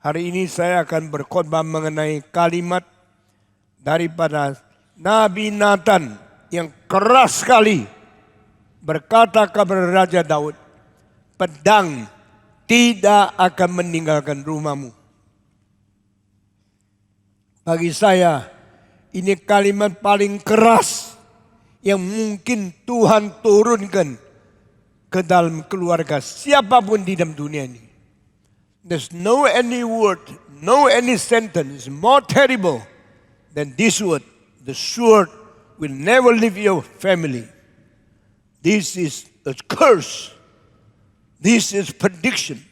Hari ini saya akan berkhotbah mengenai kalimat daripada Nabi Nathan yang keras sekali berkata kepada Raja Daud, pedang tidak akan meninggalkan rumahmu. Bagi saya, ini kalimat paling keras yang mungkin Tuhan turunkan ke dalam keluarga siapapun di dalam dunia ini. There's no any word, no any sentence more terrible than this word. The sword will never leave your family. This is a curse. This is prediction.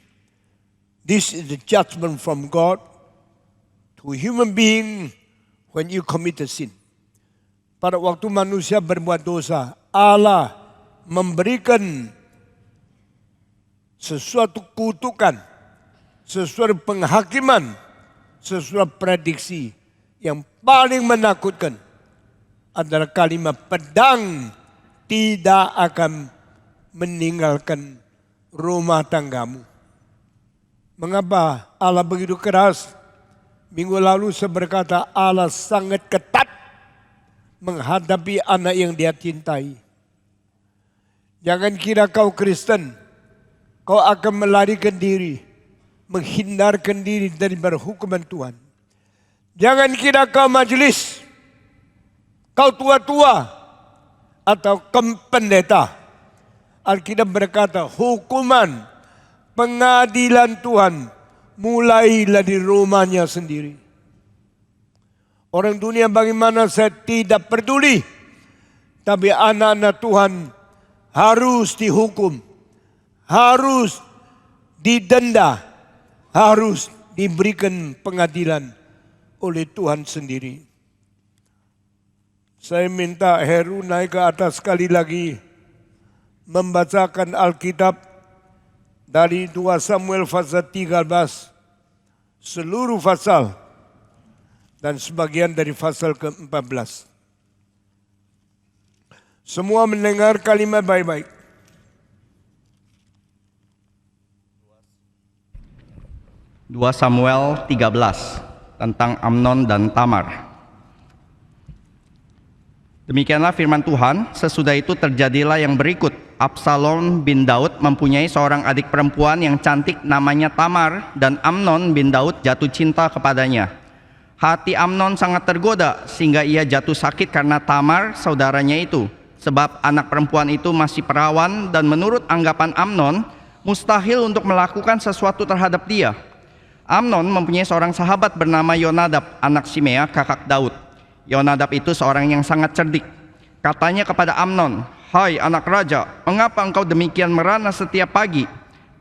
This is the judgment from God to a human being when you commit a sin. Pada waktu manusia berbuat dosa, Allah memberikan sesuatu kutukan, sesuatu penghakiman, sesuatu prediksi yang paling menakutkan adalah kalimat pedang tidak akan meninggalkan rumah tanggamu. Mengapa Allah begitu keras? Minggu lalu saya berkata Allah sangat ketat menghadapi anak yang dia cintai. Jangan kira kau Kristen, kau akan melarikan diri, menghindarkan diri dari hukuman Tuhan. Jangan kira kau majelis, kau tua-tua, atau pendeta. Alkitab berkata hukuman, pengadilan Tuhan mulailah di rumahnya sendiri. Orang dunia bagaimana saya tidak peduli. Tapi anak-anak Tuhan harus dihukum, harus didenda, harus diberikan pengadilan oleh Tuhan sendiri. Saya minta Heru naik ke atas sekali lagi membacakan Alkitab dari 2 Samuel pasal 13, seluruh pasal dan sebagian dari pasal ke-14. Semua mendengar kalimat baik-baik. 2 Samuel 13 tentang Amnon dan Tamar. Demikianlah firman Tuhan, sesudah itu terjadilah yang berikut. Absalom bin Daud mempunyai seorang adik perempuan yang cantik namanya Tamar, dan Amnon bin Daud jatuh cinta kepadanya. Hati Amnon sangat tergoda sehingga ia jatuh sakit karena Tamar saudaranya itu, sebab anak perempuan itu masih perawan dan menurut anggapan Amnon mustahil untuk melakukan sesuatu terhadap dia. Amnon mempunyai seorang sahabat bernama Yonadab, anak Simea, kakak Daud. Yonadab itu seorang yang sangat cerdik. Katanya kepada Amnon, "Hai anak raja, mengapa engkau demikian merana setiap pagi?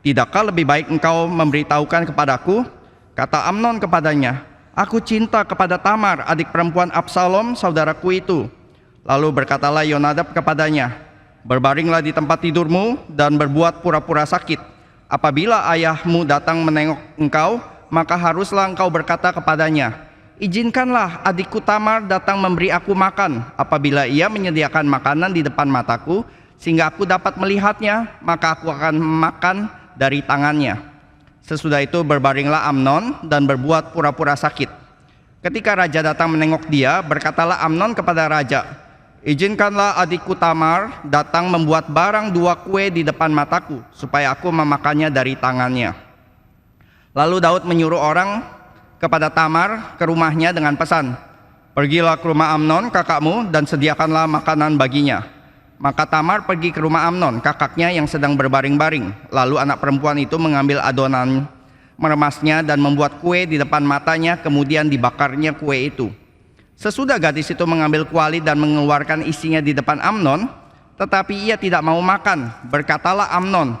Tidakkah lebih baik engkau memberitahukan kepadaku?" Kata Amnon kepadanya, "Aku cinta kepada Tamar, adik perempuan Absalom, saudaraku itu." Lalu berkatalah Yonadab kepadanya, "Berbaringlah di tempat tidurmu dan berbuat pura-pura sakit. Apabila ayahmu datang menengok engkau, maka haruslah engkau berkata kepadanya, 'Izinkanlah adikku Tamar datang memberi aku makan.' Apabila ia menyediakan makanan di depan mataku, sehingga aku dapat melihatnya, maka aku akan makan dari tangannya." Sesudah itu berbaringlah Amnon dan berbuat pura-pura sakit. Ketika raja datang menengok dia, berkatalah Amnon kepada raja, "Izinkanlah adikku Tamar datang membuat barang 2 kue di depan mataku, supaya aku memakannya dari tangannya." Lalu Daud menyuruh orang kepada Tamar ke rumahnya dengan pesan, "Pergilah ke rumah Amnon kakakmu dan sediakanlah makanan baginya." Maka Tamar pergi ke rumah Amnon kakaknya yang sedang berbaring-baring. Lalu anak perempuan itu mengambil adonan, meremasnya dan membuat kue di depan matanya, kemudian dibakarnya kue itu. Sesudah gadis itu mengambil kuali dan mengeluarkan isinya di depan Amnon, tetapi ia tidak mau makan. Berkatalah Amnon,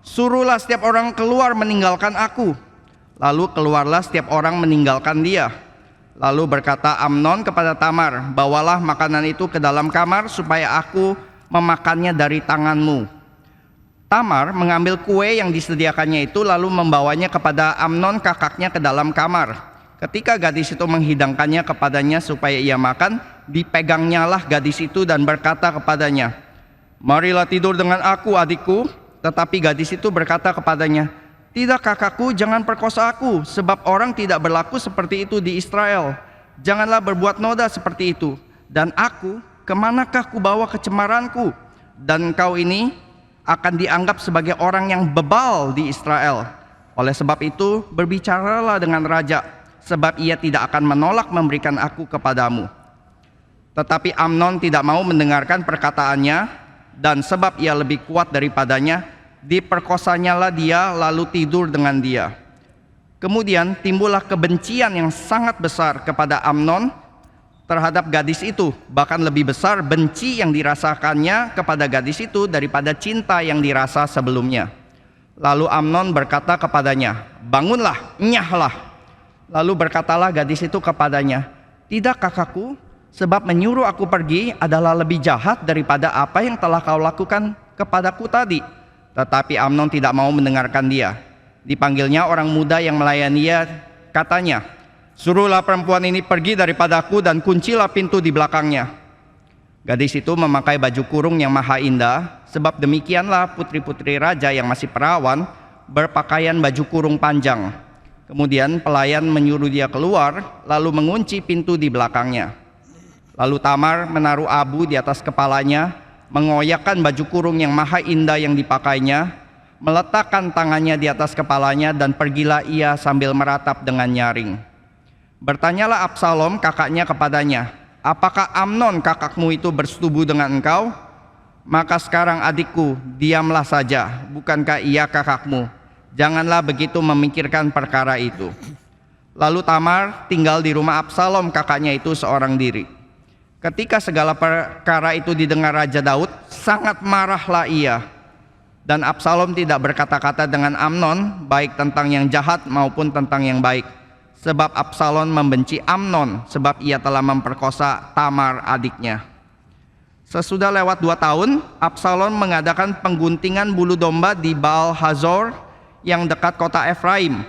"Suruhlah setiap orang keluar meninggalkan aku." Lalu keluarlah setiap orang meninggalkan dia. Lalu berkata Amnon kepada Tamar, "Bawalah makanan itu ke dalam kamar supaya aku memakannya dari tanganmu." Tamar mengambil kue yang disediakannya itu lalu membawanya kepada Amnon kakaknya ke dalam kamar. Ketika gadis itu menghidangkannya kepadanya supaya ia makan, dipegangnyalah gadis itu dan berkata kepadanya, "Marilah tidur dengan aku adikku." Tetapi gadis itu berkata kepadanya, Tidak kakakku, jangan perkosa aku, sebab orang tidak berlaku seperti itu di Israel. Janganlah berbuat noda seperti itu. Dan aku, kemanakah ku bawa kecemaranku? Dan engkau ini akan dianggap sebagai orang yang bebal di Israel. Oleh sebab itu, berbicaralah dengan raja, sebab ia tidak akan menolak memberikan aku kepadamu. Tetapi Amnon tidak mau mendengarkan perkataannya, dan sebab ia lebih kuat daripadanya, diperkosanyalah dia lalu tidur dengan dia. Kemudian timbullah kebencian yang sangat besar kepada Amnon terhadap gadis itu, bahkan lebih besar benci yang dirasakannya kepada gadis itu daripada cinta yang dirasa sebelumnya. Lalu Amnon berkata kepadanya, bangunlah, enyahlah. Lalu berkatalah gadis itu kepadanya, tidak kakakku, sebab menyuruh aku pergi adalah lebih jahat daripada apa yang telah kau lakukan kepadaku tadi. Tetapi Amnon tidak mau mendengarkan dia. Dipanggilnya orang muda yang melayani dia, katanya, suruhlah perempuan ini pergi daripadaku dan kuncilah pintu di belakangnya. Gadis itu memakai baju kurung yang maha indah, sebab demikianlah putri-putri raja yang masih perawan berpakaian baju kurung panjang. Kemudian pelayan menyuruh dia keluar, lalu mengunci pintu di belakangnya. Lalu Tamar menaruh abu di atas kepalanya, mengoyakkan baju kurung yang maha indah yang dipakainya, meletakkan tangannya di atas kepalanya, dan pergilah ia sambil meratap dengan nyaring. Bertanyalah Absalom kakaknya kepadanya, apakah Amnon kakakmu itu bersetubuh dengan engkau? Maka sekarang adikku, diamlah saja, bukankah ia kakakmu? Janganlah begitu memikirkan perkara itu. Lalu Tamar tinggal di rumah Absalom kakaknya itu seorang diri. Ketika segala perkara itu didengar Raja Daud, sangat marahlah ia. Dan Absalom tidak berkata-kata dengan Amnon, baik tentang yang jahat maupun tentang yang baik. Sebab Absalom membenci Amnon, sebab ia telah memperkosa Tamar adiknya. Sesudah lewat 2 tahun, Absalom mengadakan pengguntingan bulu domba di Baal Hazor yang dekat kota Efraim.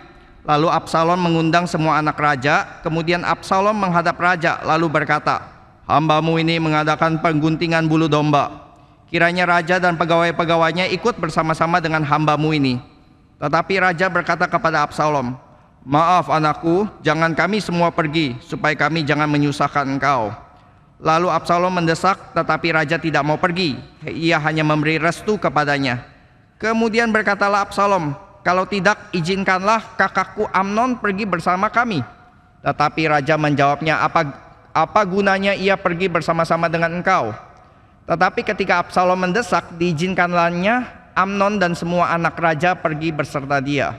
Lalu Absalom mengundang semua anak raja. Kemudian Absalom menghadap raja lalu berkata, hambamu ini mengadakan pengguntingan bulu domba. Kiranya raja dan pegawai-pegawainya ikut bersama-sama dengan hambamu ini. Tetapi raja berkata kepada Absalom, maaf anakku, jangan kami semua pergi, supaya kami jangan menyusahkan engkau. Lalu Absalom mendesak, tetapi raja tidak mau pergi. Ia hanya memberi restu kepadanya. Kemudian berkatalah Absalom, kalau tidak, izinkanlah kakakku Amnon pergi bersama kami. Tetapi raja menjawabnya, apa gunanya ia pergi bersama-sama dengan engkau? Tetapi ketika Absalom mendesak, diizinkanlahnya Amnon dan semua anak raja pergi berserta dia.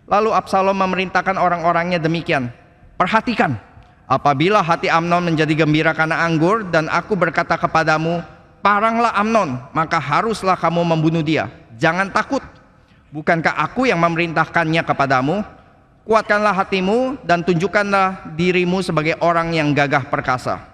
Lalu Absalom memerintahkan orang-orangnya demikian, perhatikan, apabila hati Amnon menjadi gembira karena anggur, dan aku berkata kepadamu, paranglah Amnon, maka haruslah kamu membunuh dia. Jangan takut, bukankah aku yang memerintahkannya kepadamu? Kuatkanlah hatimu dan tunjukkanlah dirimu sebagai orang yang gagah perkasa.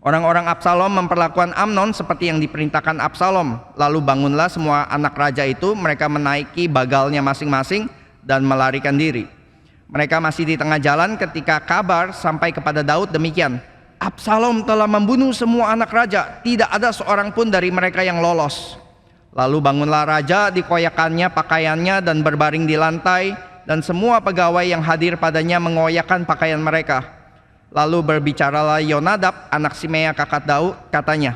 Orang-orang Absalom memperlakukan Amnon seperti yang diperintahkan Absalom. Lalu bangunlah semua anak raja itu, mereka menaiki bagalnya masing-masing dan melarikan diri. Mereka masih di tengah jalan ketika kabar sampai kepada Daud demikian, Absalom telah membunuh semua anak raja, tidak ada seorang pun dari mereka yang lolos. Lalu bangunlah raja, dikoyakannya pakaiannya dan berbaring di lantai, dan semua pegawai yang hadir padanya mengoyakkan pakaian mereka. Lalu berbicaralah Yonadab anak Simea kakak Daud, katanya,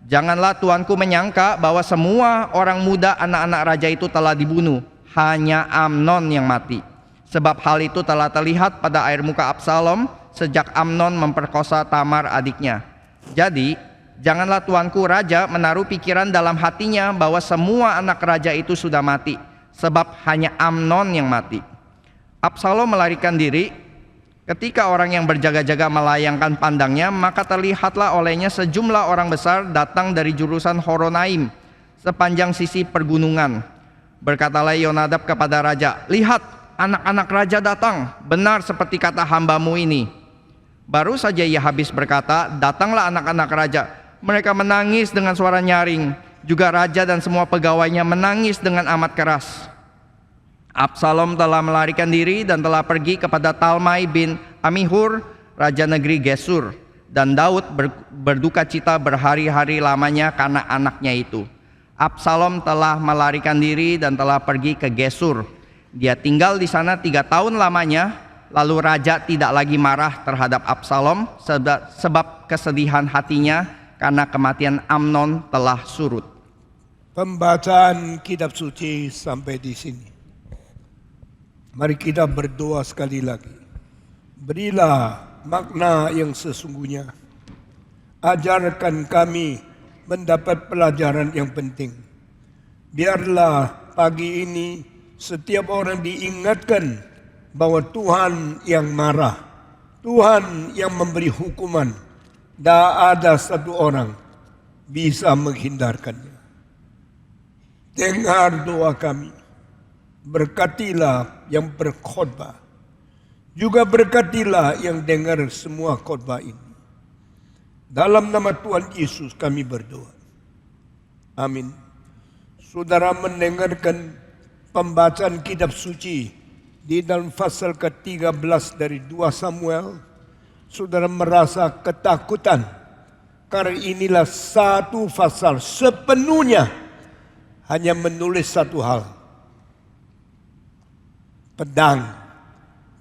janganlah tuanku menyangka bahwa semua orang muda anak-anak raja itu telah dibunuh, hanya Amnon yang mati. Sebab hal itu telah terlihat pada air muka Absalom sejak Amnon memperkosa Tamar adiknya. Jadi janganlah tuanku raja menaruh pikiran dalam hatinya bahwa semua anak raja itu sudah mati, sebab hanya Amnon yang mati. Absalom melarikan diri. Ketika orang yang berjaga-jaga melayangkan pandangnya, maka terlihatlah olehnya sejumlah orang besar datang dari jurusan Horonaim sepanjang sisi pergunungan. Berkatalah Yonadab kepada raja, lihat, anak-anak raja datang, benar seperti kata hambamu ini. Baru saja ia habis berkata, datanglah anak-anak raja. Mereka menangis dengan suara nyaring. Juga raja dan semua pegawainya menangis dengan amat keras. Absalom telah melarikan diri dan telah pergi kepada Talmai bin Amihur, raja negeri Gesur. Dan Daud berduka cita berhari-hari lamanya karena anaknya itu. Absalom telah melarikan diri dan telah pergi ke Gesur. Dia tinggal di sana 3 tahun lamanya, lalu raja tidak lagi marah terhadap Absalom sebab kesedihan hatinya karena kematian Amnon telah surut. Pembacaan kitab suci sampai di sini. Mari kita berdoa sekali lagi. Berilah makna yang sesungguhnya. Ajarkan kami mendapat pelajaran yang penting. Biarlah pagi ini setiap orang diingatkan bahwa Tuhan yang marah, Tuhan yang memberi hukuman, tak ada satu orang bisa menghindarkannya. Dengar doa kami, berkatilah yang berkhotbah, juga berkatilah yang dengar semua khotbah ini. Dalam nama Tuhan Yesus kami berdoa. Amin. Saudara mendengarkan pembacaan kitab suci di dalam pasal ke-13 dari 2 Samuel. Saudara merasa ketakutan karena inilah satu pasal sepenuhnya hanya menulis satu hal. Pedang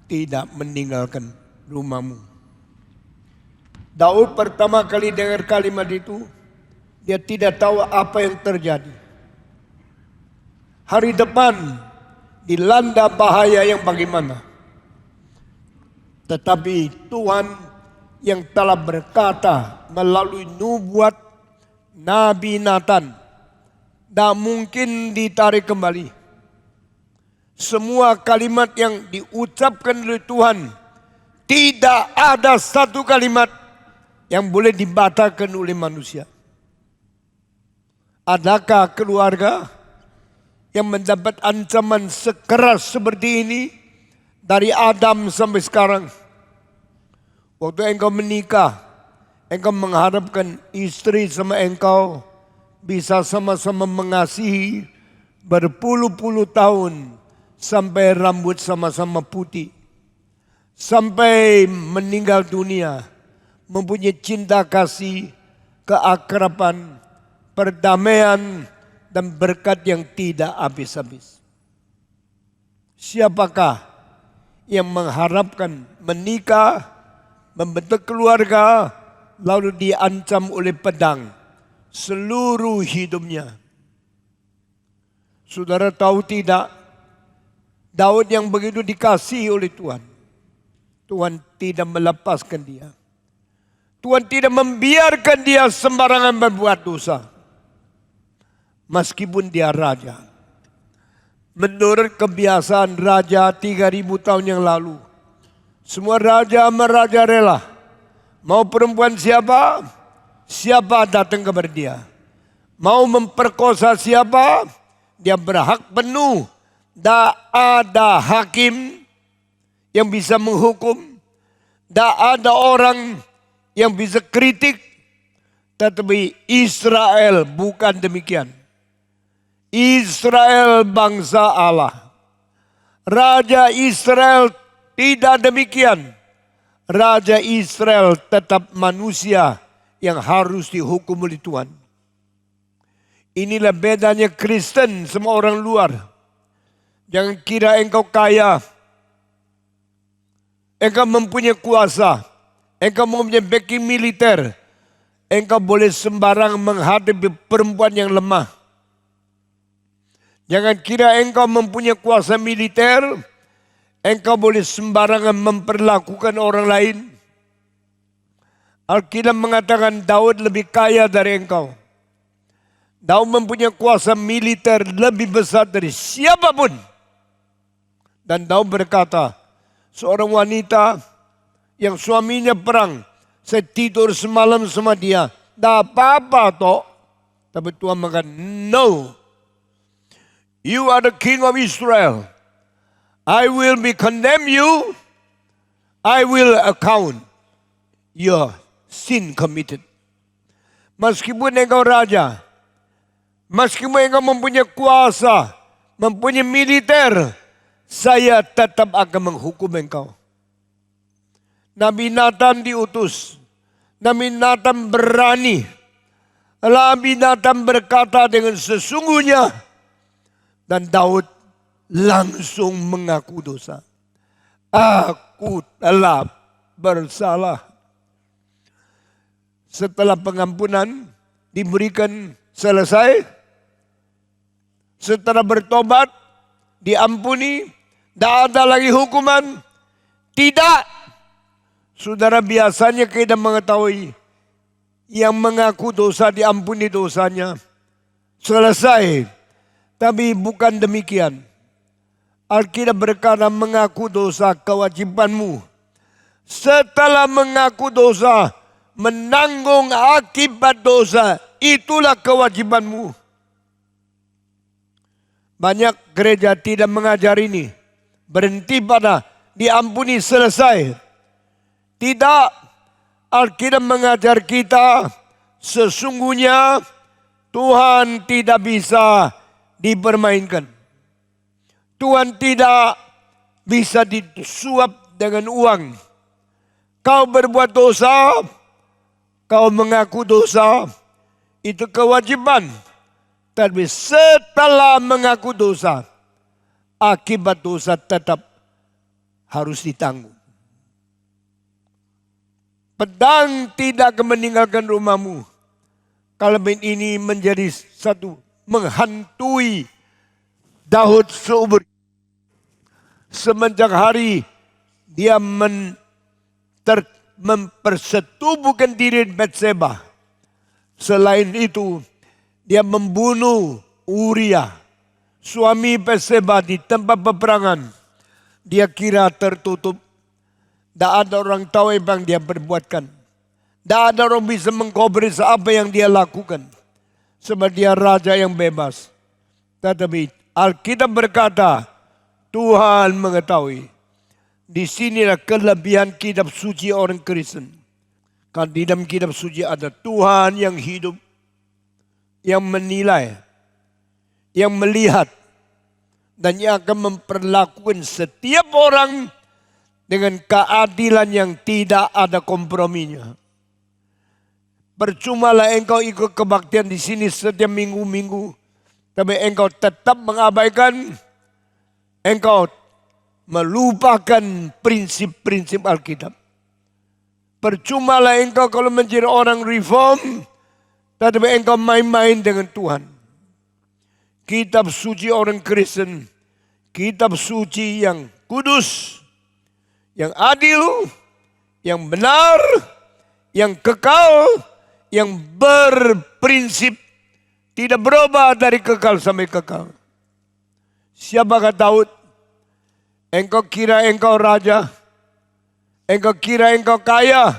tidak meninggalkan rumahmu. Daud pertama kali dengar kalimat itu, dia tidak tahu apa yang terjadi. Hari depan dilanda bahaya yang bagaimana. Tetapi Tuhan yang telah berkata melalui nubuat Nabi Nathan, tak mungkin ditarik kembali. Semua kalimat yang diucapkan oleh Tuhan, tidak ada satu kalimat yang boleh dibatalkan oleh manusia. Adakah keluarga yang mendapat ancaman sekeras seperti ini dari Adam sampai sekarang? Waktu engkau menikah, engkau mengharapkan istri sama engkau bisa sama-sama mengasihi berpuluh-puluh tahun sampai rambut sama-sama putih, sampai meninggal dunia, mempunyai cinta kasih, keakraban, perdamaian, dan berkat yang tidak habis-habis. Siapakah yang mengharapkan menikah, membentuk keluarga, lalu diancam oleh pedang seluruh hidupnya? Saudara tahu tidak, Daud yang begitu dikasihi oleh Tuhan, Tuhan tidak melepaskan dia. Tuhan tidak membiarkan dia sembarangan berbuat dosa. Meskipun dia raja. Menurut kebiasaan raja 3000 tahun yang lalu, semua raja merajalela. Mau perempuan siapa, siapa datang kepada dia. Mau memperkosa siapa, dia berhak penuh. Tak ada hakim yang bisa menghukum. Tak ada orang yang bisa kritik. Tetapi Israel bukan demikian. Israel bangsa Allah. Raja Israel tidak demikian. Raja Israel tetap manusia yang harus dihukum oleh Tuhan. Inilah bedanya Kristen sama orang luar. Jangan kira engkau kaya, engkau mempunyai kuasa, engkau mempunyai backing militer, engkau boleh sembarang menghadapi perempuan yang lemah. Jangan kira engkau mempunyai kuasa militer, engkau boleh sembarangan memperlakukan orang lain. Alkitab mengatakan Daud lebih kaya dari engkau. Daud mempunyai kuasa militer lebih besar dari siapapun. Dan Daud berkata, seorang wanita yang suaminya perang, saya tidur semalam sama dia, tak apa-apa toh. Tapi Tuhan mengatakan, no. You are the king of Israel. I will be condemn you. I will account your sin committed. Meskipun engkau raja, meskipun engkau mempunyai kuasa, mempunyai militer, saya tetap akan menghukum engkau. Nabi Nathan diutus. Nabi Nathan berani. Nabi Nathan berkata dengan sesungguhnya. Dan Daud langsung mengaku dosa. Aku telah bersalah. Setelah pengampunan diberikan selesai, setelah bertobat, diampuni, tidak ada lagi hukuman. Tidak. Saudara, biasanya kita mengetahui yang mengaku dosa diampuni dosanya. Selesai. Tapi bukan demikian. Alkitab berkata mengaku dosa kewajibanmu. Setelah mengaku dosa, menanggung akibat dosa, itulah kewajibanmu. Banyak gereja tidak mengajar ini. Berhenti pada diampuni selesai. Tidak. Alkitab mengajar kita sesungguhnya Tuhan tidak bisa dipermainkan. Tuhan tidak bisa disuap dengan uang. Kau berbuat dosa, kau mengaku dosa, itu kewajiban. Tapi setelah mengaku dosa, akibat dosa tetap harus ditanggung. Pedang tidak akan meninggalkan rumahmu. Kalau ini menjadi satu menghantui Daud seumur. Semenjak hari dia mempersetubuhkan diri Batseba. Selain itu, dia membunuh Uria, suami Batseba di tempat peperangan. Dia kira tertutup. Tidak ada orang tahu apa yang dia perbuatkan. Tidak ada orang bisa mengkobris apa yang dia lakukan. Sebab dia raja yang bebas. Tetapi Alkitab berkata, Tuhan mengetahui. Di sinilah kelebihan kitab suci orang Kristen. Karena di dalam kitab suci ada Tuhan yang hidup, yang menilai, yang melihat, dan yang akan memperlakukan setiap orang dengan keadilan yang tidak ada komprominya. Percumalah engkau ikut kebaktian di sini setiap minggu-minggu, tapi engkau tetap mengabaikan, engkau melupakan prinsip-prinsip Alkitab. Percumalah engkau kalau menjadi orang reform, tetapi engkau main-main dengan Tuhan. Kitab suci orang Kristen, kitab suci yang kudus, yang adil, yang benar, yang kekal, yang berprinsip, tidak berubah dari kekal sampai kekal. Siapakah Daud? Engkau kira engkau raja? Engkau kira engkau kaya?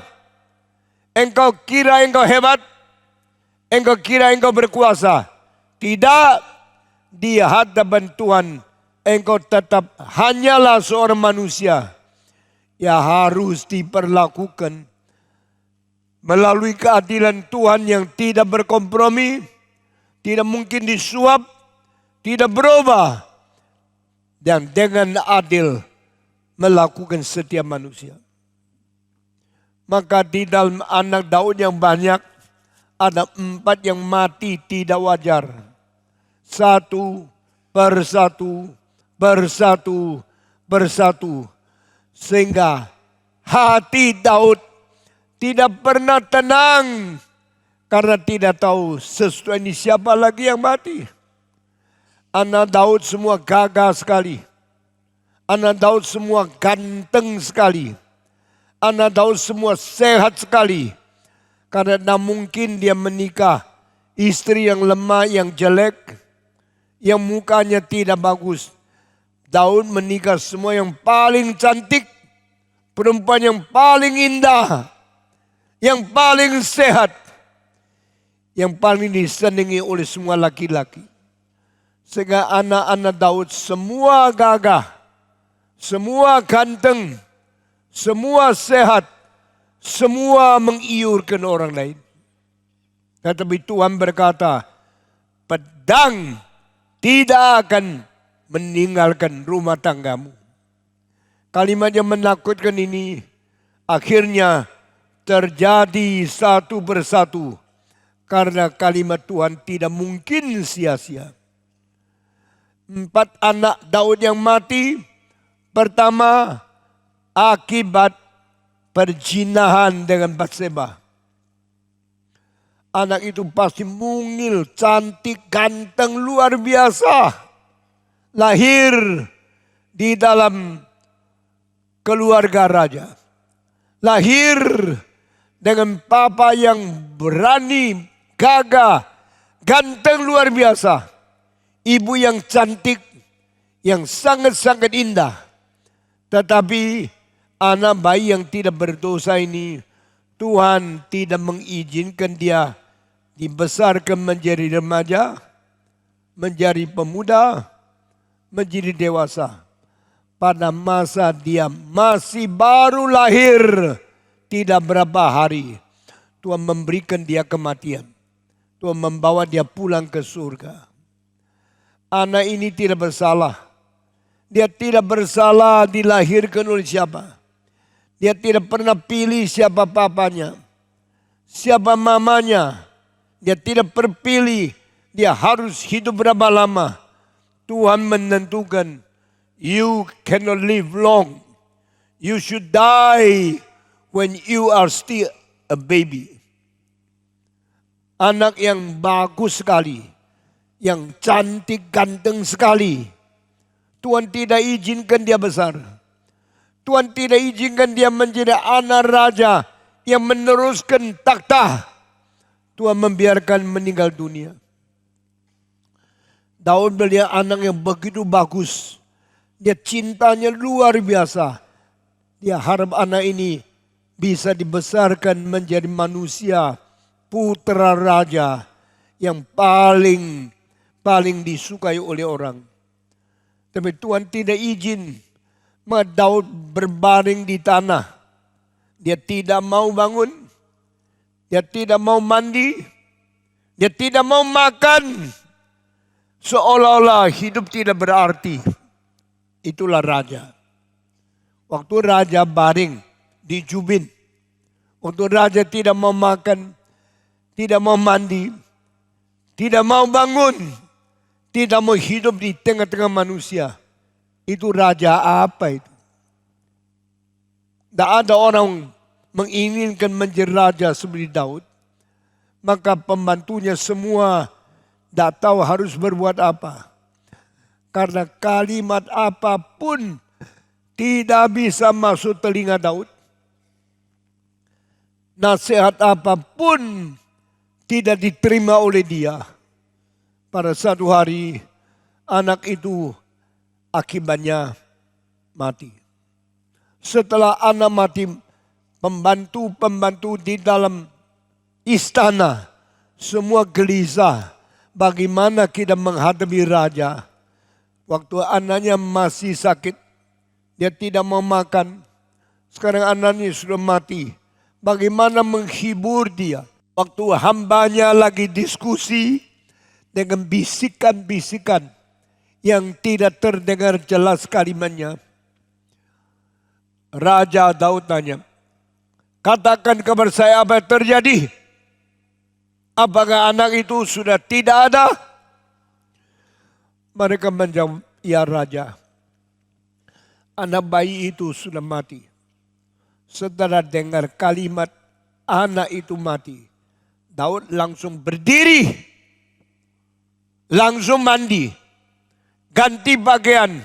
Engkau kira engkau hebat? Engkau kira engkau berkuasa? Tidak. Di hadapan Tuhan, engkau tetap hanyalah seorang manusia yang harus diperlakukan melalui keadilan Tuhan yang tidak berkompromi, tidak mungkin disuap, tidak berubah, dan dengan adil melakukan setiap manusia. Maka di dalam anak Daud yang banyak, ada 4 yang mati tidak wajar. Satu persatu, sehingga hati Daud tidak pernah tenang karena tidak tahu sesudah ini siapa lagi yang mati. Anak Daud semua gagah sekali. Anak Daud semua ganteng sekali. Anak Daud semua sehat sekali. Karena tidak mungkin dia menikah istri yang lemah, yang jelek, yang mukanya tidak bagus. Daud menikah semua yang paling cantik, perempuan yang paling indah, yang paling sehat, yang paling disenangi oleh semua laki-laki. Sehingga anak-anak Daud semua gagah, semua ganteng, semua sehat, semua mengiurkan orang lain. Tetapi Tuhan berkata, pedang tidak akan meninggalkan rumah tanggamu. Kalimat yang menakutkan ini akhirnya terjadi satu persatu. Karena kalimat Tuhan tidak mungkin sia-sia. 4 anak Daud yang mati. Pertama, akibat perzinahan dengan Batseba. Anak itu pasti mungil, cantik, ganteng, luar biasa. Lahir di dalam keluarga raja. Lahir dengan papa yang berani, gagah, ganteng luar biasa. Ibu yang cantik, yang sangat-sangat indah. Tetapi anak bayi yang tidak berdosa ini, Tuhan tidak mengizinkan dia dibesarkan menjadi remaja, menjadi pemuda, menjadi dewasa. Pada masa dia masih baru lahir, tidak berapa hari, Tuhan memberikan dia kematian. Tuhan membawa dia pulang ke surga. Anak ini tidak bersalah. Dia tidak bersalah dilahirkan oleh siapa. Dia tidak pernah pilih siapa papanya, siapa mamanya. Dia tidak terpilih, dia harus hidup berapa lama. Tuhan menentukan, you cannot live long. You should die when you are still a baby. Anak yang bagus sekali, yang cantik, ganteng sekali. Tuhan tidak izinkan dia besar. Tuhan tidak izinkan dia menjadi anak raja yang meneruskan takhta. Tuhan membiarkan meninggal dunia. Daud melihat anak yang begitu bagus. Dia cintanya luar biasa. Dia harap anak ini bisa dibesarkan menjadi manusia, putra raja yang paling disukai oleh orang. Tapi Tuhan tidak izin. Maka Daud berbaring di tanah. Dia tidak mau bangun. Dia tidak mau mandi. Dia tidak mau makan. Seolah-olah hidup tidak berarti. Itulah raja. Waktu raja baring di jubin. Waktu raja tidak mau makan. Tidak mau mandi. Tidak mau bangun. Tidak mau hidup di tengah-tengah manusia. Itu raja apa itu? Tidak ada orang menginginkan menjadi raja seperti Daud. Maka pembantunya semua tidak tahu harus berbuat apa. Karena kalimat apapun tidak bisa masuk telinga Daud. Nasihat apapun tidak diterima oleh dia. Pada satu hari anak itu akibatnya mati. Setelah anak mati, pembantu-pembantu di dalam istana semua gelisah. Bagaimana kita menghadapi raja? Waktu anaknya masih sakit, dia tidak mau makan. Sekarang anaknya sudah mati. Bagaimana menghibur dia? Waktu hambanya lagi diskusi dengan bisikan-bisikan yang tidak terdengar jelas kalimatnya. Raja Daud tanya, katakan kepada saya apa yang terjadi? Apakah anak itu sudah tidak ada? Mereka menjawab, ya raja, anak bayi itu sudah mati. Setelah dengar kalimat anak itu mati, Daud langsung berdiri, langsung mandi, ganti pakaian,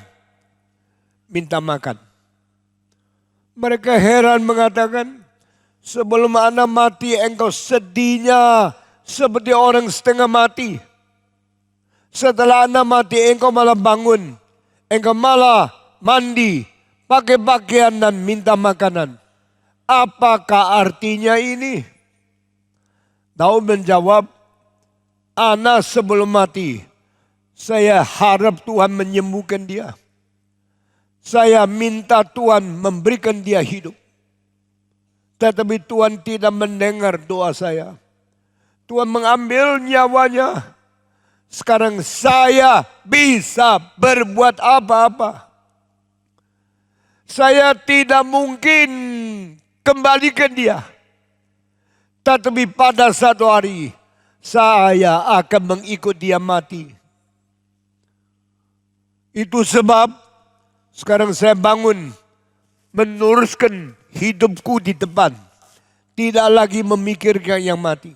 minta makan. Mereka heran mengatakan, sebelum anak mati engkau sedihnya seperti orang setengah mati. Setelah anak mati engkau malah bangun. Engkau malah mandi, pakai pakaian dan minta makanan. Apakah artinya ini? Daud menjawab, anak sebelum mati, saya harap Tuhan menyembuhkan dia. Saya minta Tuhan memberikan dia hidup. Tetapi Tuhan tidak mendengar doa saya. Tuhan mengambil nyawanya. Sekarang saya bisa berbuat apa-apa. Saya tidak mungkin kembalikan dia. Tetapi pada satu hari saya akan mengikut dia mati. Itu sebab sekarang saya bangun meneruskan hidupku di depan. Tidak lagi memikirkan yang mati.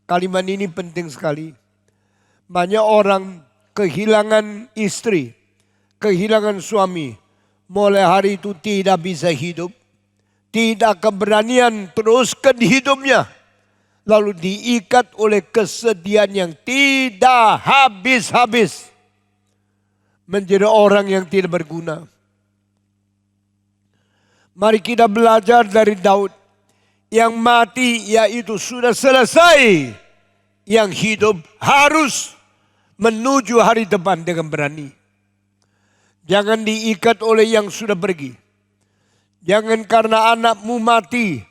Kalimat ini penting sekali. Banyak orang kehilangan istri, kehilangan suami. Mulai hari itu tidak bisa hidup. Tidak keberanian teruskan hidupnya. Lalu diikat oleh kesedihan yang tidak habis-habis. Menjadi orang yang tidak berguna. Mari kita belajar dari Daud. Yang mati yaitu sudah selesai. Yang hidup harus menuju hari depan dengan berani. Jangan diikat oleh yang sudah pergi. Jangan karena anakmu mati,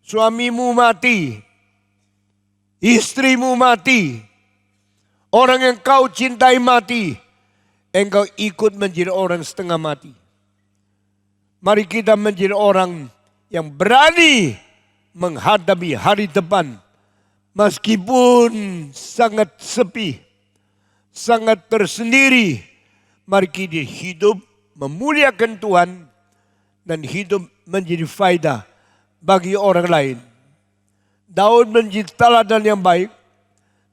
suamimu mati, istrimu mati, orang yang kau cintai mati, engkau ikut menjadi orang setengah mati. Mari kita menjadi orang yang berani menghadapi hari depan. Meskipun sangat sepi, sangat tersendiri, mari kita hidup memuliakan Tuhan dan hidup menjadi faedah bagi orang lain. Daud menjadi teladan yang baik.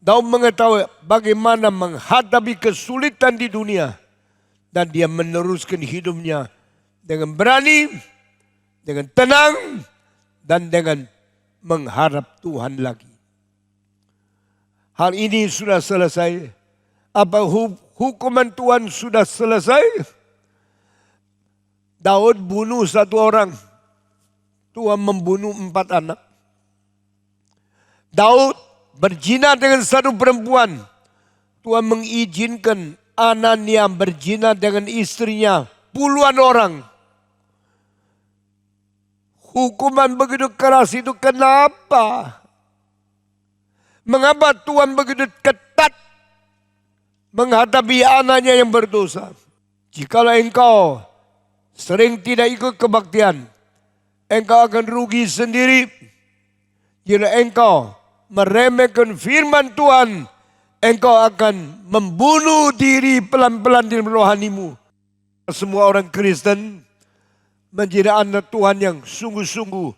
Daud mengetahui bagaimana menghadapi kesulitan di dunia. Dan dia meneruskan hidupnya dengan berani, dengan tenang, dan dengan mengharap Tuhan lagi. Hal ini sudah selesai. Apa hukuman Tuhan sudah selesai? Daud bunuh satu orang. Tuhan membunuh 4 anak. Daud berzina dengan satu perempuan. Tuhan mengizinkan Anania berzina dengan istrinya. Puluhan orang. Hukuman begitu keras itu kenapa? Mengapa Tuhan begitu ketat menghadapi anaknya yang berdosa? Jikalau engkau sering tidak ikut kebaktian, engkau akan rugi sendiri. Jika engkau meremehkan firman Tuhan, engkau akan membunuh diri pelan-pelan di rohanimu. Semua orang Kristen menjadi anak Tuhan yang sungguh-sungguh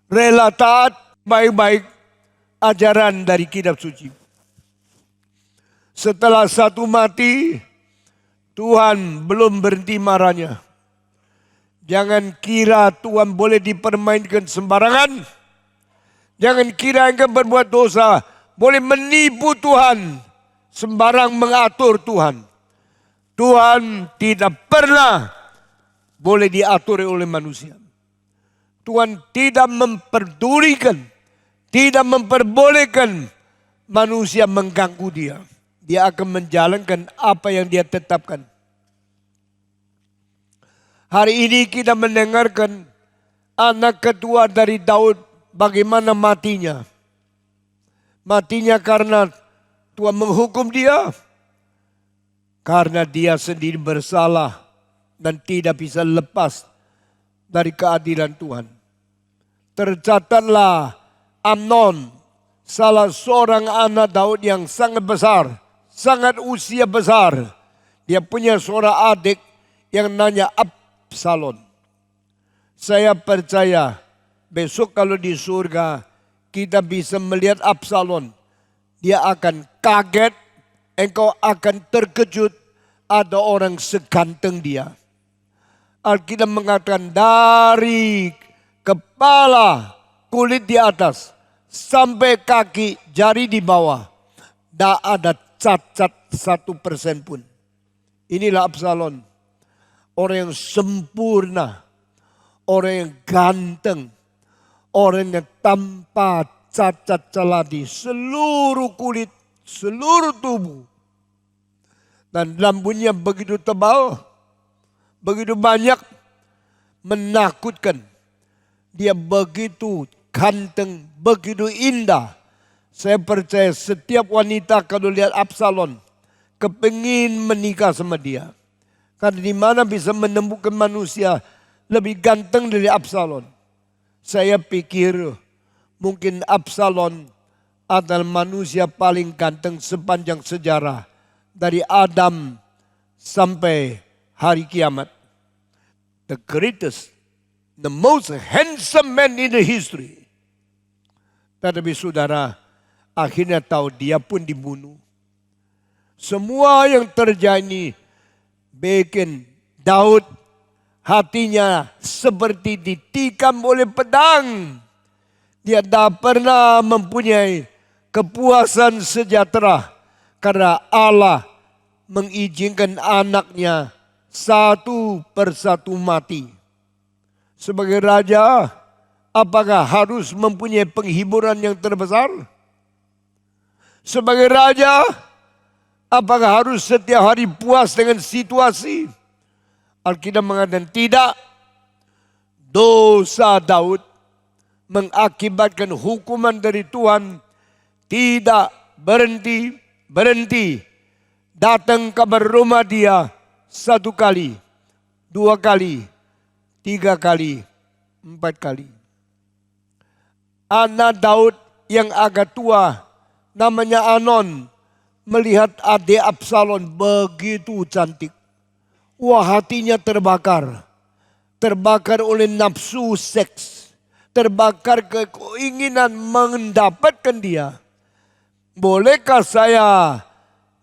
rela taat baik-baik ajaran dari kitab suci. Setelah satu mati, Tuhan belum berhenti marahnya. Jangan kira Tuhan boleh dipermainkan sembarangan. Jangan kira engkau berbuat dosa boleh menipu Tuhan, sembarang mengatur Tuhan. Tuhan tidak pernah boleh diatur oleh manusia. Tuhan tidak memperdulikan, tidak memperbolehkan manusia mengganggu dia. Dia akan menjalankan apa yang dia tetapkan. Hari ini kita mendengarkan anak kedua dari Daud bagaimana matinya. Matinya karena Tuhan menghukum dia. Karena dia sendiri bersalah dan tidak bisa lepas dari keadilan Tuhan. Tercatatlah Amnon, salah seorang anak Daud yang sangat besar, sangat usia besar. Dia punya seorang adik yang nanya Absalom. Saya percaya besok kalau di surga kita bisa melihat Absalom. Dia akan kaget, engkau akan terkejut ada orang seganteng dia. Alkitab mengatakan dari kepala kulit di atas sampai kaki jari di bawah. Tidak ada cacat 1% pun. Inilah Absalom. Orang yang sempurna. Orang yang ganteng. Orang yang tanpa cacat celah di seluruh kulit, seluruh tubuh. Dan rambutnya begitu tebal, begitu banyak, menakutkan. Dia begitu ganteng, begitu indah. Saya percaya setiap wanita kalau lihat Absalom, kepingin menikah sama dia. Karena di mana bisa menemukan manusia lebih ganteng dari Absalom. Saya pikir mungkin Absalom adalah manusia paling ganteng sepanjang sejarah. Dari Adam sampai hari kiamat. The greatest, the most handsome man in the history. Tetapi saudara, akhirnya tahu dia pun dibunuh. Semua yang terjadi bikin Daud hatinya seperti ditikam oleh pedang. Dia tak pernah mempunyai kepuasan sejahtera karena Allah mengizinkan anaknya satu persatu mati. Sebagai raja, apakah harus mempunyai penghiburan yang terbesar? Sebagai raja, apakah harus setiap hari puas dengan situasi? Alkitab mengatakan tidak. Dosa Daud mengakibatkan hukuman dari Tuhan tidak berhenti. Datang kabar rumah dia 1 kali, 2 kali, 3 kali, 4 kali. Anak Daud yang agak tua namanya Amnon melihat adik Absalom begitu cantik. Wah, hatinya terbakar. Terbakar oleh nafsu seks. Terbakar keinginan mendapatkan dia. Bolehkah saya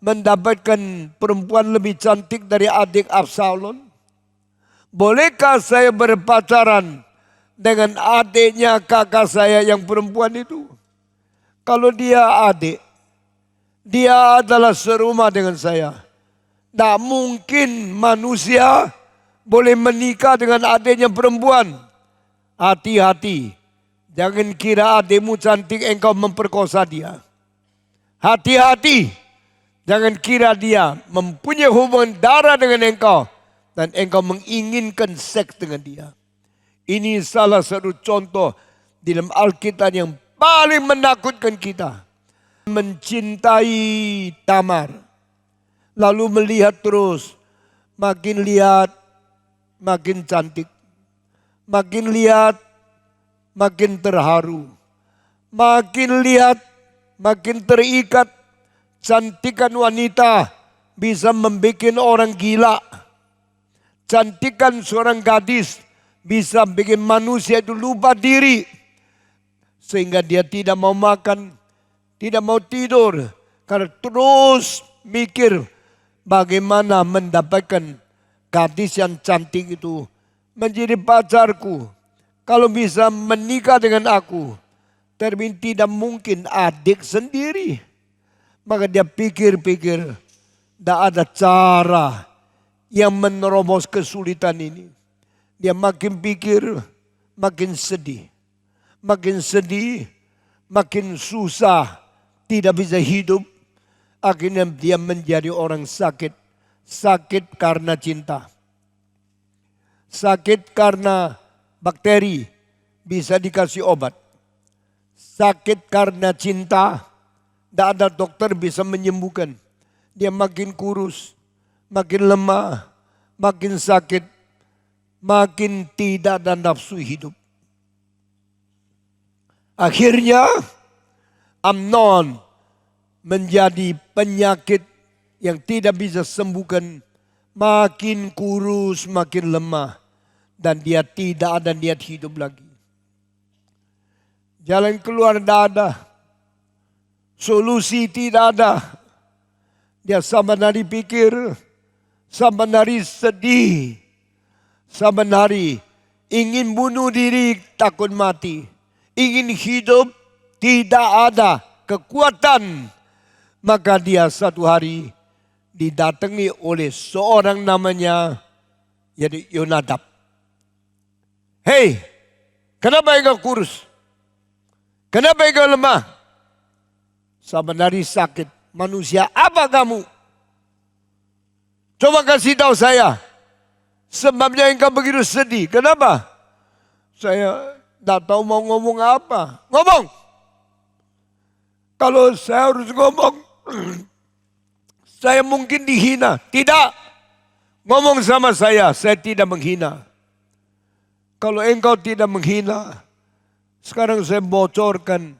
mendapatkan perempuan lebih cantik dari adik Absalom? Bolehkah saya berpacaran dengan adiknya kakak saya yang perempuan itu? Kalau dia adik, dia adalah serumah dengan saya. Tak mungkin manusia boleh menikah dengan adiknya perempuan. Hati-hati. Jangan kira adikmu cantik engkau memperkosa dia. Hati-hati. Jangan kira dia mempunyai hubungan darah dengan engkau. Dan engkau menginginkan seks dengan dia. Ini salah satu contoh di dalam Alkitab yang paling menakutkan kita. Mencintai Tamar. Lalu melihat terus, makin lihat, makin cantik. Makin lihat, makin terharu. Makin lihat, makin terikat. Cantikan wanita bisa membuat orang gila. Cantikan seorang gadis bisa bikin manusia itu lupa diri. Sehingga dia tidak mau makan, tidak mau tidur. Karena terus mikir bagaimana mendapatkan gadis yang cantik itu menjadi pacarku. Kalau bisa menikah dengan aku, tapi tidak mungkin adik sendiri. Maka dia pikir-pikir, tidak ada cara yang menerobos kesulitan ini. Dia makin pikir, makin sedih. Makin sedih, makin susah, tidak bisa hidup. Akhirnya dia menjadi orang sakit. Sakit karena cinta. Sakit karena bakteri, bisa dikasih obat. Sakit karena cinta, tidak ada dokter bisa menyembuhkan. Dia makin kurus, makin lemah, makin sakit, makin tidak ada nafsu hidup. Akhirnya Amnon menjadi penyakit yang tidak bisa sembuhkan, makin kurus, makin lemah, dan dia tidak ada niat hidup lagi. Jalan keluar tidak ada, solusi tidak ada. Dia saban hari pikir, saban hari sedih, saban hari ingin bunuh diri, takut mati, ingin hidup, tidak ada kekuatan. Maka dia satu hari didatangi oleh seorang namanya Yonadab. Hei, kenapa engkau kurus? Kenapa engkau lemah? Saban hari sakit. Manusia apa kamu? Coba kasih tahu saya. Sebabnya engkau begitu sedih. Kenapa? Saya tidak tahu mau ngomong apa. Ngomong. Kalau saya harus ngomong, saya mungkin dihina. Tidak. Ngomong sama saya tidak menghina. Kalau engkau tidak menghina, sekarang saya bocorkan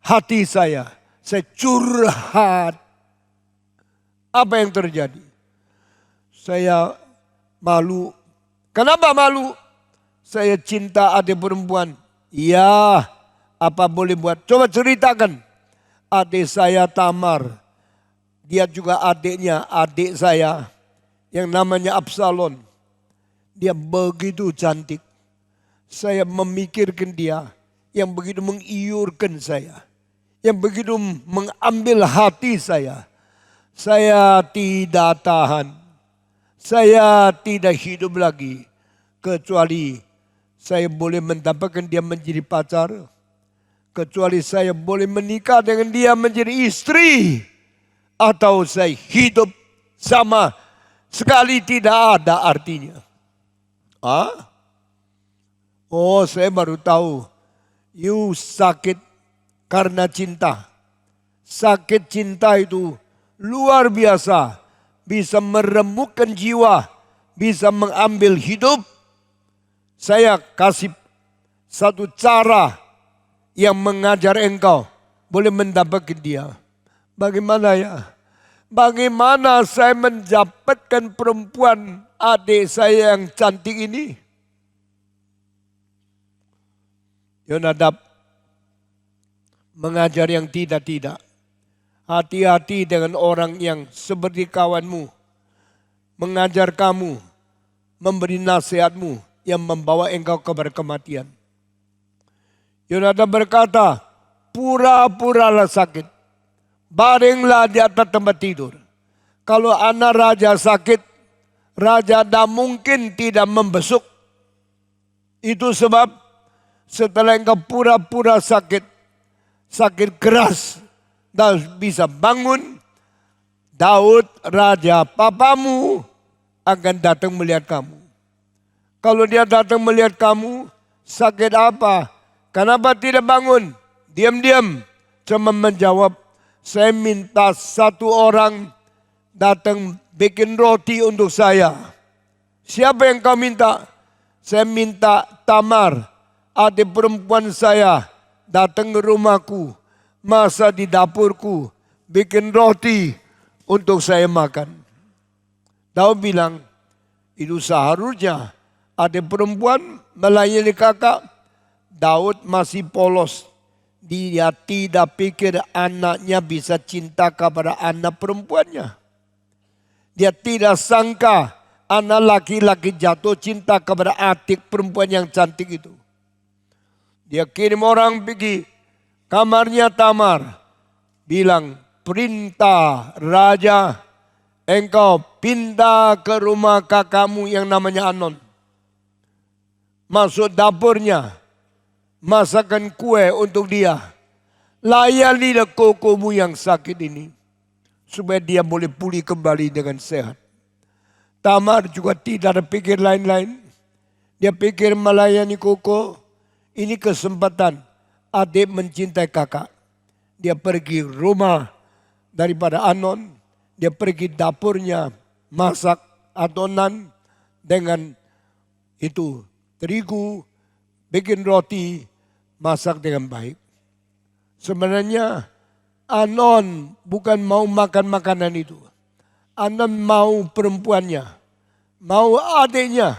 hati saya. Saya curhat. Apa yang terjadi? Saya malu. Kenapa malu? Saya cinta adik perempuan. Iya, apa boleh buat? Coba ceritakan. Adik saya Tamar. Dia juga adiknya, adik saya. Yang namanya Absalom. Dia begitu cantik. Saya memikirkan dia. Yang begitu mengiurkan saya. Yang begitu mengambil hati saya. Saya tidak tahan. Saya tidak hidup lagi. Kecuali saya boleh mendapatkan dia menjadi pacar. Kecuali saya boleh menikah dengan dia menjadi istri. Atau saya hidup sama sekali tidak ada artinya. Oh, saya baru tahu. You sakit karena cinta. Sakit cinta itu luar biasa. Bisa meremukkan jiwa. Bisa mengambil hidup. Saya kasih satu cara yang mengajar engkau. Boleh mendapatkan dia. Bagaimana ya? Bagaimana saya mendapatkan perempuan adik saya yang cantik ini? Yonadab mengajar yang tidak-tidak. Hati-hati dengan orang yang seperti kawanmu. Mengajar kamu, memberi nasihatmu yang membawa engkau kepada kematian. Yonadab berkata, pura-puralah sakit. Baringlah di atas tempat tidur. Kalau anak raja sakit, raja tak mungkin tidak membesuk. Itu sebab setelah engkau pura-pura sakit, sakit keras, dan bisa bangun, Daud raja papamu akan datang melihat kamu. Kalau dia datang melihat kamu, sakit apa? Kenapa tidak bangun? Diam-diam. Cuma menjawab, saya minta satu orang datang bikin roti untuk saya. Siapa yang kau minta? Saya minta Tamar, adik perempuan saya, datang ke rumahku, masak di dapurku, bikin roti untuk saya makan. Daud bilang, itu seharusnya adik perempuan melayani kakak. Daud masih polos. Dia tidak pikir anaknya bisa cinta kepada anak perempuannya. Dia tidak sangka anak laki-laki jatuh cinta kepada adik perempuan yang cantik itu. Dia kirim orang pergi kamarnya Tamar. Bilang, perintah raja, engkau pindah ke rumah kakakmu yang namanya Anon. Masuk dapurnya. Masakan kue untuk dia. Layanilah kokomu yang sakit ini. Supaya dia boleh pulih kembali dengan sehat. Tamar juga tidak ada pikir lain-lain. Dia pikir melayani koko. Ini kesempatan adik mencintai kakak. Dia pergi rumah daripada Anon. Dia pergi dapurnya masak adonan dengan itu terigu. Bikin roti, masak dengan baik. Sebenarnya Anon bukan mau makan makanan itu. Anon mau perempuannya, mau adiknya,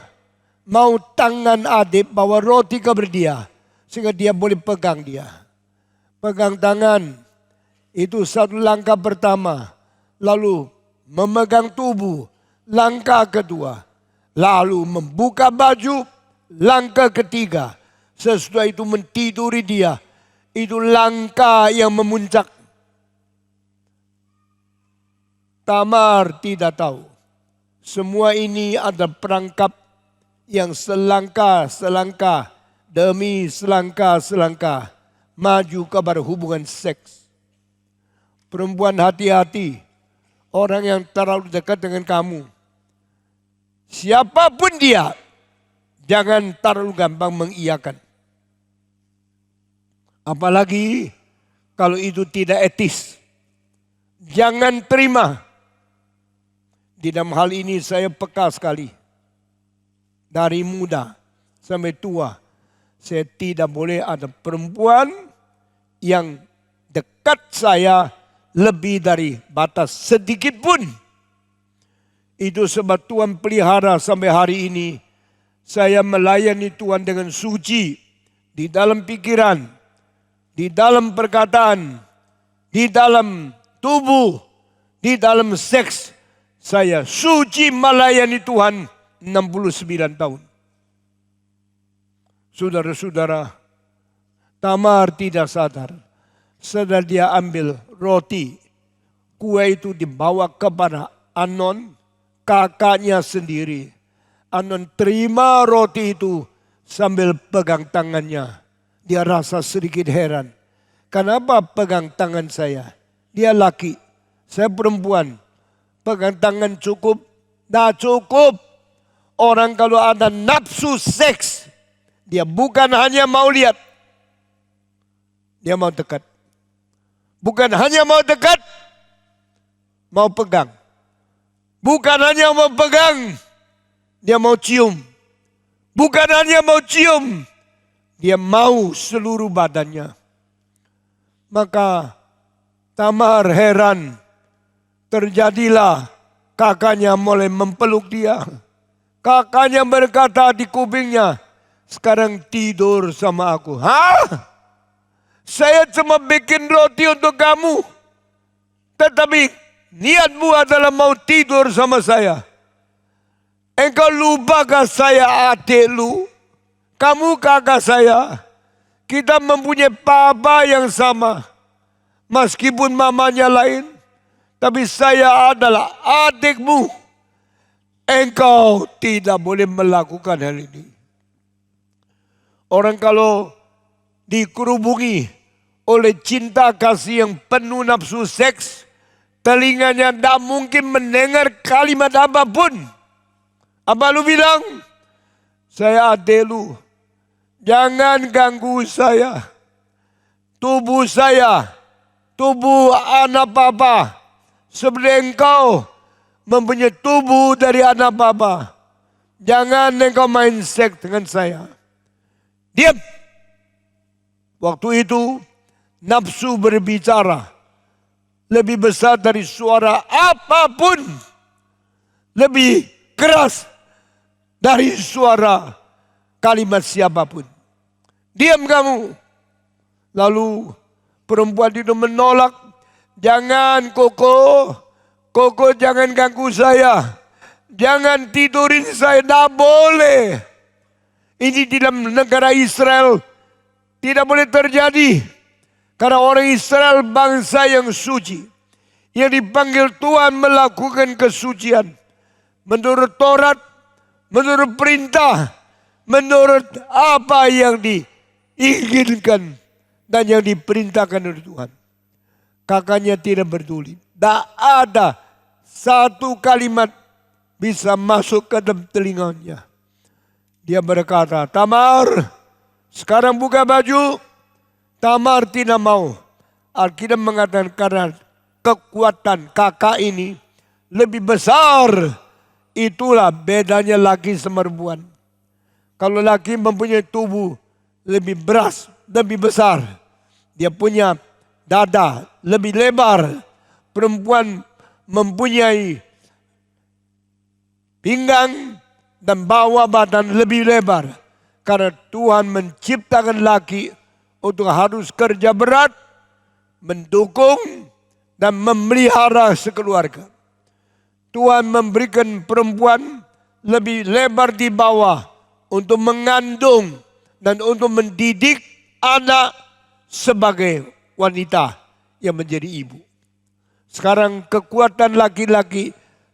mau tangan adik bawa roti kepada dia. Sehingga dia boleh pegang dia. Pegang tangan, itu satu langkah pertama. Lalu memegang tubuh, langkah kedua. Lalu membuka baju, langkah ketiga. Sesudah itu mentiduri dia. Itu langkah yang memuncak. Tamar tidak tahu. Semua ini ada perangkap yang selangkah demi selangkah maju kepada hubungan seks. Perempuan hati-hati. Orang yang terlalu dekat dengan kamu. Siapapun dia, jangan terlalu gampang mengiyakan. Apalagi kalau itu tidak etis. Jangan terima. Di dalam hal ini saya peka sekali. Dari muda sampai tua. Saya tidak boleh ada perempuan yang dekat saya lebih dari batas sedikit pun. Itu sebab Tuhan pelihara sampai hari ini. Saya melayani Tuhan dengan suci. Di dalam pikiran, di dalam perkataan, di dalam tubuh, di dalam seks. Saya suci melayani Tuhan 69 tahun. Saudara-saudara, Tamar tidak sadar. Setelah dia ambil roti, kue itu dibawa kepada Amnon, kakaknya sendiri. Amnon terima roti itu sambil pegang tangannya. Dia rasa sedikit heran. Kenapa pegang tangan saya? Dia laki, saya perempuan. Pegang tangan cukup? Tidak cukup. Orang kalau ada nafsu seks, dia bukan hanya mau lihat, dia mau dekat. Bukan hanya mau dekat, mau pegang. Bukan hanya mau pegang, dia mau cium. Bukan hanya mau cium, dia mau seluruh badannya. Maka Tamar heran, terjadilah kakaknya mulai mempeluk dia. Kakaknya berkata di kupingnya, sekarang tidur sama aku. Hah? Saya cuma bikin roti untuk kamu. Tetapi niatmu adalah mau tidur sama saya. Engkau lupakah saya adik lu? Kamu kakak saya. Kita mempunyai papa yang sama. Meskipun mamanya lain. Tapi saya adalah adikmu. Engkau tidak boleh melakukan hal ini. Orang kalau dikerubungi oleh cinta kasih yang penuh nafsu seks, telinganya tidak mungkin mendengar kalimat apapun. Apa lu bilang? Saya adik lu. Jangan ganggu saya. Tubuh saya, tubuh anak papa. Seperti engkau mempunyai tubuh dari anak papa. Jangan engkau main seks dengan saya. Diam. Waktu itu nafsu berbicara lebih besar dari suara apapun, lebih keras dari suara kalimat siapapun. Diam kamu. Lalu perempuan itu menolak. Jangan Koko, Koko jangan ganggu saya. Jangan tidurin saya, tidak boleh. Ini di dalam negara Israel tidak boleh terjadi. Karena orang Israel bangsa yang suci. Yang dipanggil Tuhan melakukan kesucian. Menurut Taurat, menurut perintah, menurut apa yang diinginkan dan yang diperintahkan oleh Tuhan. Kakaknya tidak peduli. Tak ada satu kalimat bisa masuk ke dalam telinganya. Dia berkata, Tamar, sekarang buka baju. Tamar tidak mau. Alkitab mengatakan karena kekuatan kakak ini lebih besar. Itulah bedanya laki sama perempuan. Kalau laki mempunyai tubuh lebih beras, lebih besar. Dia punya dada lebih lebar. Perempuan mempunyai pinggang dan bawah badan lebih lebar. Karena Tuhan menciptakan laki untuk harus kerja berat, mendukung dan memelihara sekeluarga. Tuhan memberikan perempuan lebih lebar di bawah untuk mengandung dan untuk mendidik anak sebagai wanita yang menjadi ibu. Sekarang kekuatan laki-laki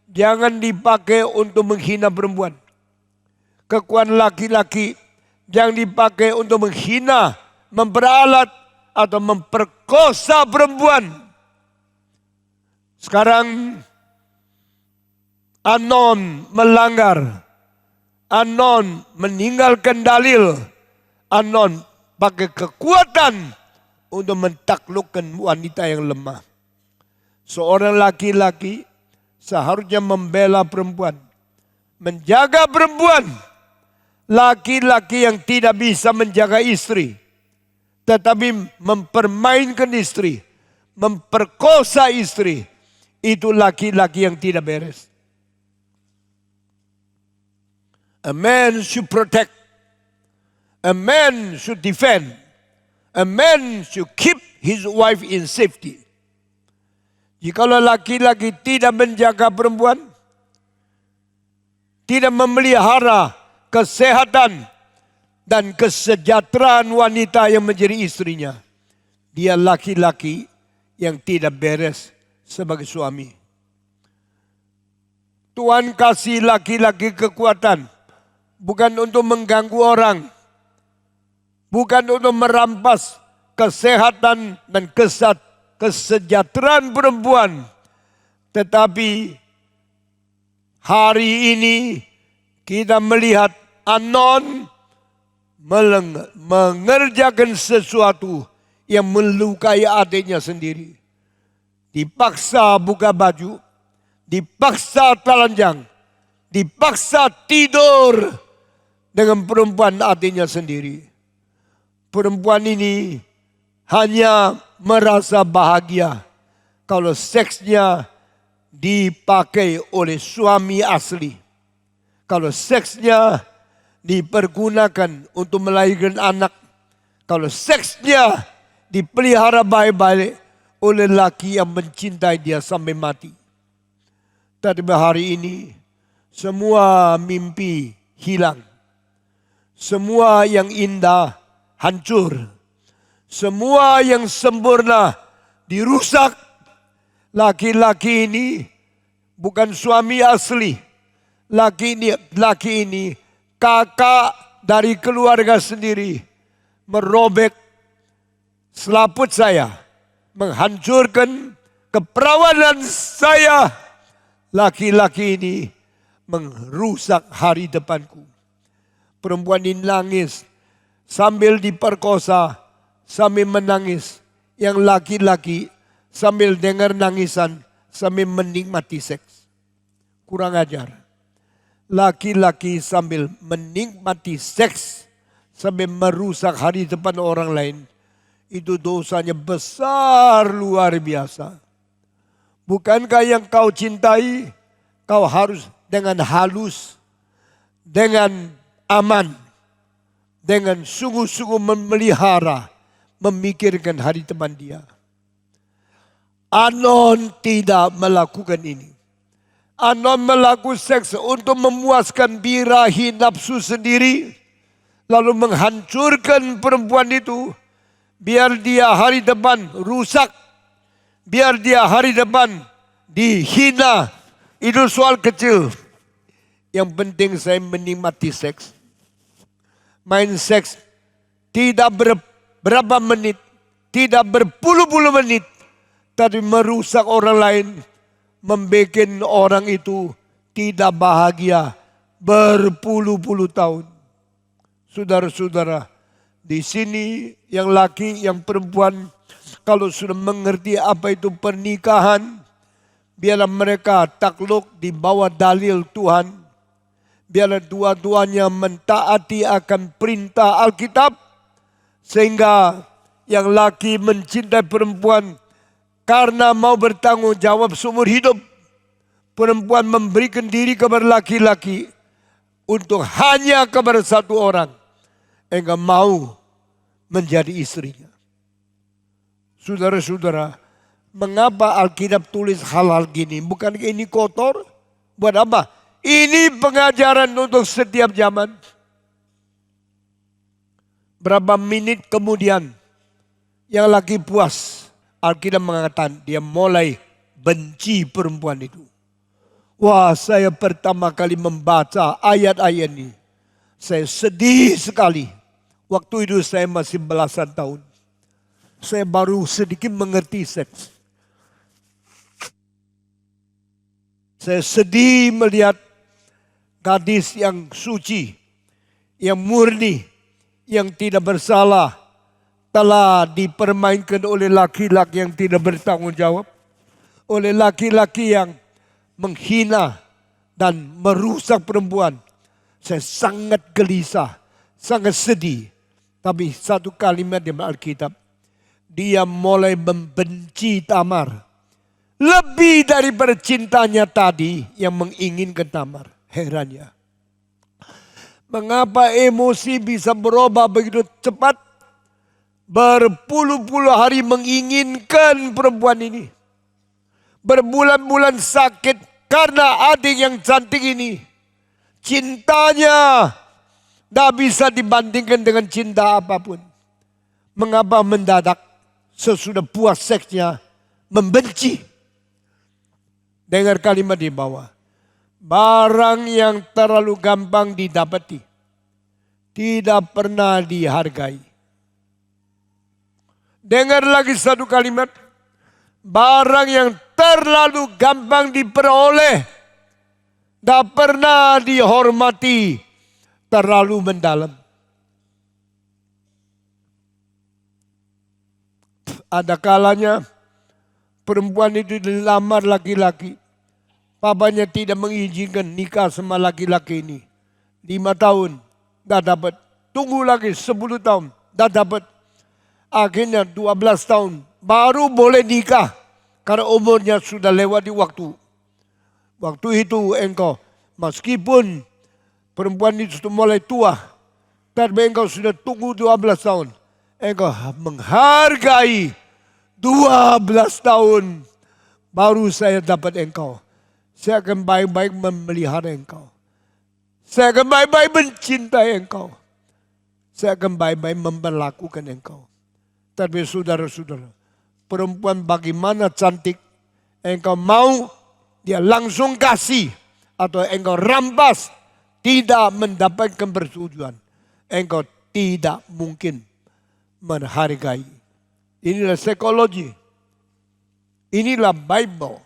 jangan dipakai untuk menghina perempuan. Kekuatan laki-laki jangan dipakai untuk menghina, memperalat atau memperkosa perempuan. Sekarang Amnon melanggar. Amnon meninggalkan dalil. Amnon pakai kekuatan untuk mentaklukkan wanita yang lemah. Seorang laki-laki seharusnya membela perempuan. Menjaga perempuan. Laki-laki yang tidak bisa menjaga istri. Tetapi mempermainkan istri. Memperkosa istri. Itu laki-laki yang tidak beres. A man should protect. A man should defend. A man should keep his wife in safety. Jikalau laki-laki tidak menjaga perempuan, tidak memelihara kesehatan dan kesejahteraan wanita yang menjadi istrinya, dia laki-laki yang tidak beres sebagai suami. Tuhan kasih laki-laki kekuatan bukan untuk mengganggu orang, bukan untuk merampas kesehatan dan kesejahteraan perempuan. Tetapi hari ini kita melihat Amnon mengerjakan sesuatu yang melukai adiknya sendiri. Dipaksa buka baju, dipaksa telanjang, dipaksa tidur dengan perempuan adiknya sendiri. Perempuan ini hanya merasa bahagia kalau seksnya dipakai oleh suami asli. Kalau seksnya dipergunakan untuk melahirkan anak. Kalau seksnya dipelihara baik-baik oleh laki yang mencintai dia sampai mati. Tetapi hari ini semua mimpi hilang. Semua yang indah hancur. Semua yang sempurna dirusak. Laki-laki ini bukan suami asli. Laki ini kakak dari keluarga sendiri. Merobek selaput saya, menghancurkan keperawanan saya. Laki-laki ini merusak hari depanku. Perempuan ini nangis sambil diperkosa, sambil menangis. Yang laki-laki sambil dengar nangisan, sambil menikmati seks. Kurang ajar. Laki-laki sambil menikmati seks, sambil merusak hari depan orang lain. Itu dosanya besar luar biasa. Bukankah yang kau cintai, kau harus dengan halus, dengan aman, dengan sungguh-sungguh memelihara, memikirkan hari depan dia. Amnon tidak melakukan ini. Amnon melakukan seks untuk memuaskan birahi nafsu sendiri, lalu menghancurkan perempuan itu, biar dia hari depan rusak, biar dia hari depan dihina. Itu soal kecil. Yang penting saya menikmati seks. Main seks tidak berapa menit, tidak berpuluh-puluh menit, tapi merusak orang lain, membuat orang itu tidak bahagia berpuluh-puluh tahun. Saudara-saudara, di sini yang laki, yang perempuan, kalau sudah mengerti apa itu pernikahan, biarlah mereka takluk di bawah dalil Tuhan. Biarlah dua-duanya mentaati akan perintah Alkitab, sehingga yang laki mencintai perempuan karena mau bertanggung jawab seumur hidup. Perempuan memberikan diri kepada laki-laki untuk hanya kepada satu orang, enggak mau menjadi istrinya. Saudara-saudara, mengapa Alkitab tulis hal-hal gini? Bukankah ini kotor? Buat apa? Ini pengajaran untuk setiap zaman. Berapa menit kemudian yang laki puas, Alkitab mengatakan dia mulai benci perempuan itu. Wah, saya pertama kali membaca ayat-ayat ini, saya sedih sekali. Waktu itu saya masih belasan tahun. Saya baru sedikit mengerti seks. Saya sedih melihat gadis yang suci, yang murni, yang tidak bersalah, telah dipermainkan oleh laki-laki yang tidak bertanggung jawab. Oleh laki-laki yang menghina dan merusak perempuan. Saya sangat gelisah, sangat sedih. Tapi satu kalimat di Alkitab, dia mulai membenci Tamar. Lebih daripada cintanya tadi yang menginginkan Tamar. Herannya. Mengapa emosi bisa berubah begitu cepat? Berpuluh-puluh hari menginginkan perempuan ini. Berbulan-bulan sakit karena adik yang cantik ini. Cintanya tidak bisa dibandingkan dengan cinta apapun. Mengapa mendadak sesudah puas seksnya membenci? Dengar kalimat di bawah. Barang yang terlalu gampang didapati tidak pernah dihargai. Dengar lagi satu kalimat. Barang yang terlalu gampang diperoleh tidak pernah dihormati, terlalu mendalam. Ada kalanya perempuan itu dilamar laki-laki. Papanya tidak mengizinkan nikah sama laki-laki ini. 5 tahun, tidak dapat. Tunggu lagi 10 tahun, tidak dapat. Akhirnya 12 tahun, baru boleh nikah. Karena umurnya sudah lewati waktu. Waktu itu engkau, meskipun perempuan itu sudah mulai tua, tapi engkau sudah tunggu 12 tahun. Engkau menghargai 12 tahun, baru saya dapat engkau. Saya akan baik-baik memelihara engkau. Saya akan baik-baik mencintai engkau. Saya akan baik-baik memperlakukan engkau. Tapi saudara-saudara, perempuan bagaimana cantik, engkau mau dia langsung kasih atau engkau rampas, tidak mendapatkan persetujuan. Engkau tidak mungkin menghargai. Inilah psikologi. Inilah Bible.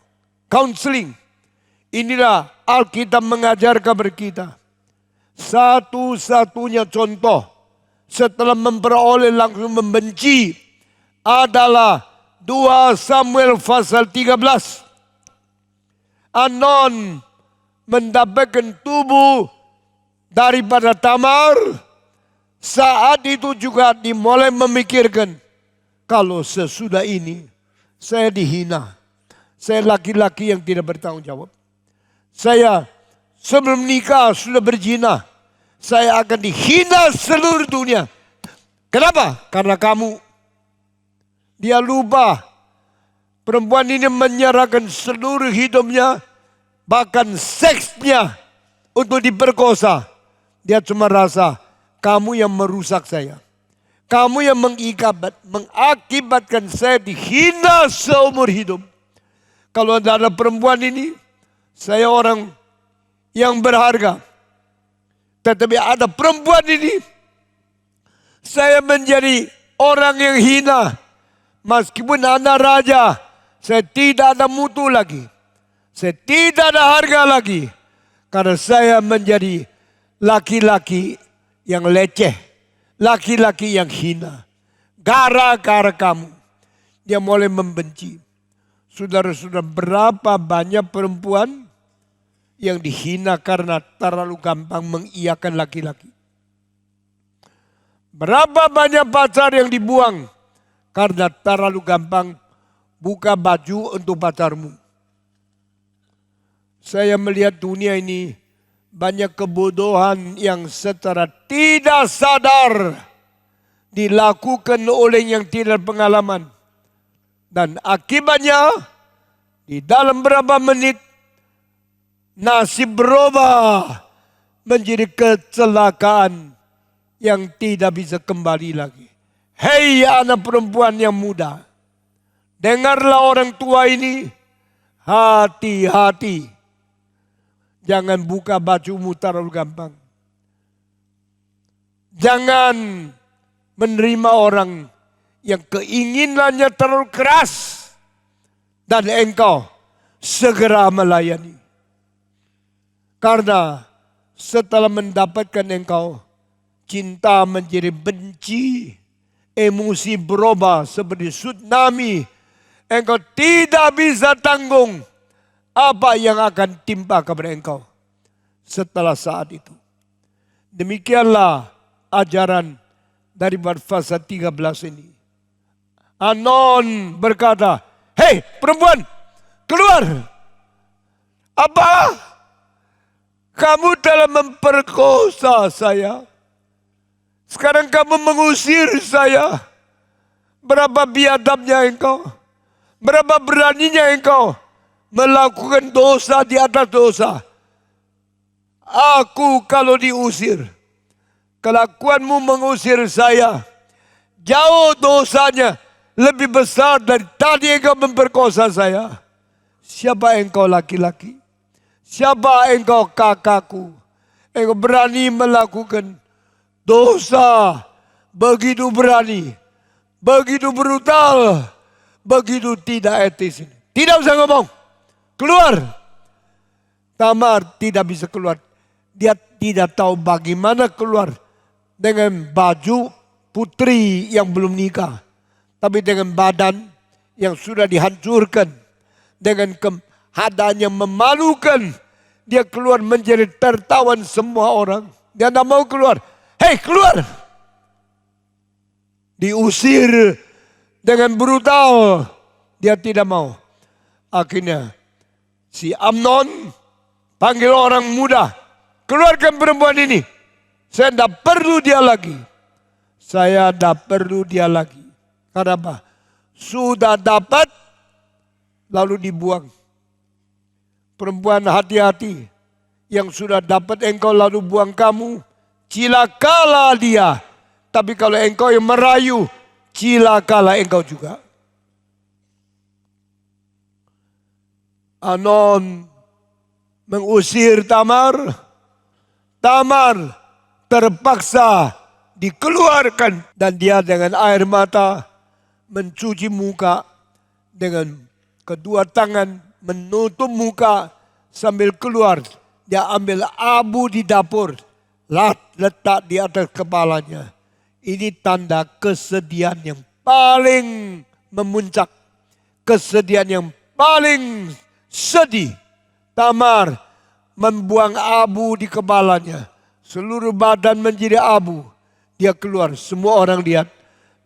Counseling. Inilah Alkitab mengajar kepada kita. Satu-satunya contoh setelah memperoleh langsung membenci adalah 2 Samuel pasal 13. Amnon mendapatkan tubuh daripada Tamar. Saat itu juga dimulai memikirkan, kalau sesudah ini saya dihina. Saya laki-laki yang tidak bertanggung jawab. Saya sebelum nikah sudah berzina. Saya akan dihina seluruh dunia. Kenapa? Karena kamu. Dia lupa. Perempuan ini menyerahkan seluruh hidupnya, bahkan seksnya untuk diperkosa. Dia cuma rasa, kamu yang merusak saya. Kamu yang mengakibatkan saya dihina seumur hidup. Kalau ada perempuan ini, saya orang yang berharga. Tetapi ada perempuan ini, saya menjadi orang yang hina. Meskipun anak raja, saya tidak ada mutu lagi. Saya tidak ada harga lagi. Karena saya menjadi laki-laki yang leceh. Laki-laki yang hina. Gara-gara kamu. Dia mulai membenci. Saudara-saudara, berapa banyak perempuan yang dihina karena terlalu gampang mengiyakan laki-laki. Berapa banyak pacar yang dibuang karena terlalu gampang buka baju untuk pacarmu. Saya melihat dunia ini banyak kebodohan yang secara tidak sadar dilakukan oleh yang tidak pengalaman. Dan akibatnya di dalam berapa menit nasib berubah menjadi kecelakaan yang tidak bisa kembali lagi. Hei anak perempuan yang muda, dengarlah orang tua ini, hati-hati. Jangan buka bajumu terlalu gampang. Jangan menerima orang yang keinginannya terlalu keras dan engkau segera melayani. Karena setelah mendapatkan engkau, cinta menjadi benci, emosi berubah seperti tsunami. Engkau tidak bisa tanggung apa yang akan timpa kepada engkau setelah saat itu. Demikianlah ajaran dari pasal 13 ini. Amnon berkata, hei perempuan, keluar. Apa? Kamu telah memperkosa saya. Sekarang kamu mengusir saya. Berapa biadabnya engkau? Berapa beraninya engkau melakukan dosa di atas dosa? Aku kalau diusir, kelakuanmu mengusir saya. Jauh dosanya lebih besar dari tadi engkau memperkosa saya. Siapa engkau laki-laki? Siapa engkau kakakku? Engkau berani melakukan dosa begitu berani, begitu brutal, begitu tidak etis. Tidak usah ngomong, keluar. Tamar tidak bisa keluar. Dia tidak tahu bagaimana keluar dengan baju putri yang belum nikah. Tapi dengan badan yang sudah dihancurkan, dengan keadaan yang memalukan, dia keluar menjadi tertawan semua orang. Dia tidak mau keluar. Hei, keluar! Diusir dengan brutal. Dia tidak mau. Akhirnya si Amnon panggil orang muda. Keluarkan perempuan ini. Saya tidak perlu dia lagi. Saya tidak perlu dia lagi. Karena apa? Sudah dapat lalu dibuang. Perempuan, hati-hati. Yang sudah dapat engkau lalu buang kamu, cilakalah dia. Tapi kalau engkau yang merayu, cilakalah engkau juga. Amnon mengusir Tamar. Tamar terpaksa dikeluarkan. Dan dia dengan air mata mencuci muka. Dengan kedua tangan menutup muka sambil keluar. Dia ambil abu di dapur. Letak di atas kepalanya. Ini tanda kesedihan yang paling memuncak. Kesedihan yang paling sedih. Tamar membuang abu di kepalanya. Seluruh badan menjadi abu. Dia keluar. Semua orang lihat.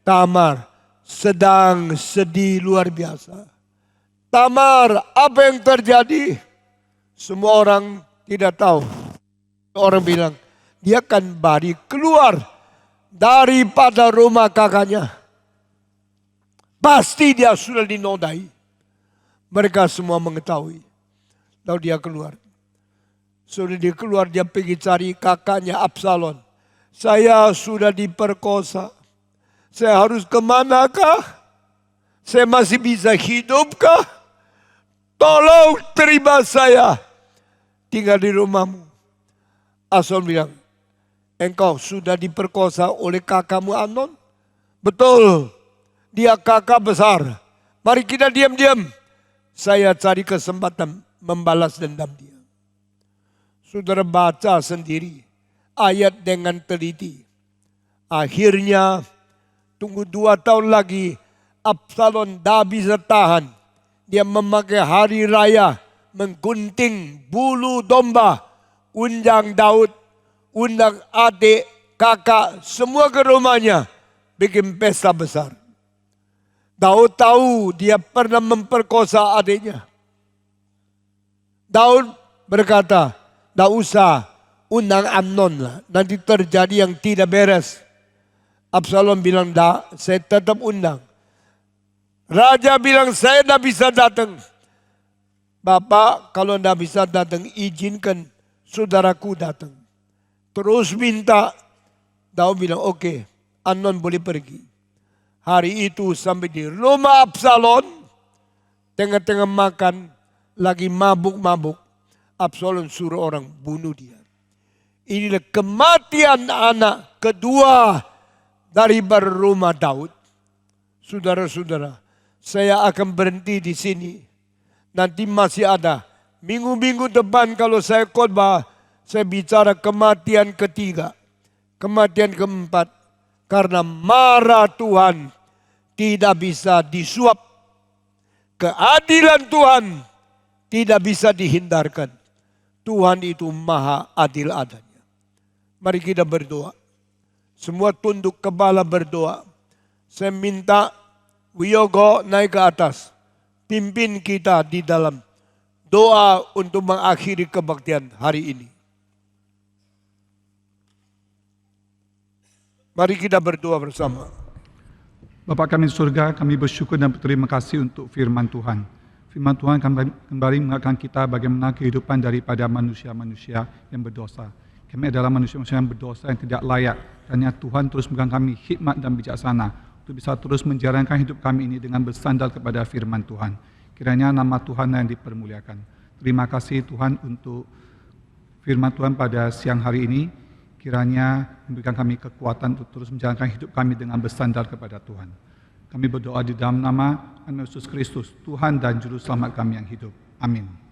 Tamar sedang sedih luar biasa. Tamar, apa yang terjadi? Semua orang tidak tahu. Orang bilang, dia kan baru keluar daripada rumah kakaknya. Pasti dia sudah dinodai. Mereka semua mengetahui. Lalu dia keluar. Sudah dia keluar, dia pergi cari kakaknya Absalom. Saya sudah diperkosa. Saya harus kemanakah? Saya masih bisa hidupkah? Tolong terima saya. Tinggal di rumahmu. Absalom bilang, engkau sudah diperkosa oleh kakakmu Amnon? Betul, dia kakak besar. Mari kita diam-diam. Saya cari kesempatan membalas dendam dia. Saudara baca sendiri ayat dengan teliti. Akhirnya tunggu 2 tahun lagi Absalom dah bisa tahan. Dia memakai hari raya menggunting bulu domba. Undang Daud, undang adik, kakak, semua ke rumahnya. Bikin pesta besar. Daud tahu dia pernah memperkosa adiknya. Daud berkata, tidak usah undang Amnon lah. Nanti terjadi yang tidak beres. Absalom bilang, tidak, saya tetap undang. Raja bilang, saya tidak bisa datang. Bapak, kalau tidak bisa datang, izinkan saudaraku datang. Terus minta. Daud bilang, oke, Amnon boleh pergi. Hari itu sampai di rumah Absalom. Tengah-tengah makan, lagi mabuk-mabuk. Absalom suruh orang bunuh dia. Inilah kematian anak kedua dari rumah Daud. Saudara-saudara, saya akan berhenti di sini. Nanti masih ada. Minggu-minggu depan kalau saya khotbah, saya bicara kematian ketiga. Kematian keempat. Karena marah Tuhan tidak bisa disuap. Keadilan Tuhan tidak bisa dihindarkan. Tuhan itu maha adil adanya. Mari kita berdoa. Semua tunduk kepala berdoa. Saya minta Wiyogo naik ke atas. Pimpin kita di dalam doa untuk mengakhiri kebaktian hari ini. Mari kita berdoa bersama. Bapa kami di surga, kami bersyukur dan berterima kasih untuk firman Tuhan. Firman Tuhan kembali mengingatkan kita bagaimana kehidupan daripada manusia-manusia yang berdosa. Kami adalah manusia-manusia yang berdosa yang tidak layak. Dan ya Tuhan terus memberikan kami hikmat dan bijaksana untuk bisa terus menjalankan hidup kami ini dengan bersandar kepada firman Tuhan. Kiranya nama Tuhan yang dipermuliakan. Terima kasih Tuhan untuk firman Tuhan pada siang hari ini. Kiranya memberikan kami kekuatan untuk terus menjalankan hidup kami dengan bersandar kepada Tuhan. Kami berdoa di dalam nama Yesus Kristus, Tuhan dan Juru Selamat kami yang hidup. Amin.